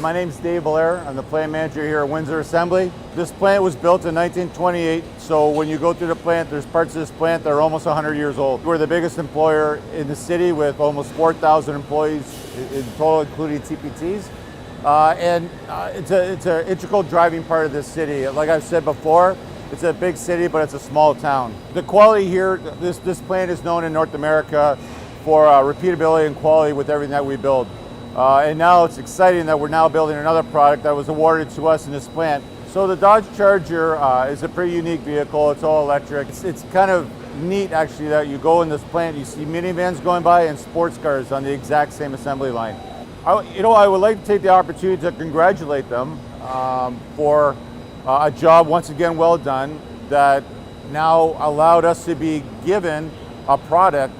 My name's Dave Blair. I'm the plant manager here at Windsor Assembly. This plant was built in 1928, so when you go through the plant, there's parts of this plant that are almost 100 years old. We're the biggest employer in the city with almost 4,000 employees in total, including TPTs. It's an integral driving part of this city. Like I've said before, it's a big city, but it's a small town. The quality here, this plant is known in North America for repeatability and quality with everything that we build. And now it's exciting that we're now building another product that was awarded to us in this plant. So the Dodge Charger is a pretty unique vehicle. It's all electric. It's kind of neat actually that you go in this plant, you see minivans going by and sports cars on the exact same assembly line. I would like to take the opportunity to congratulate them for a job once again well done that now allowed us to be given a product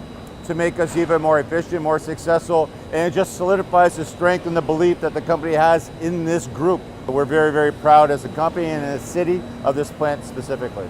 to make us even more efficient, more successful, and it just solidifies the strength and the belief that the company has in this group. We're very, very proud as a company and as a city of this plant specifically.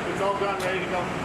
It's all done, ready to go.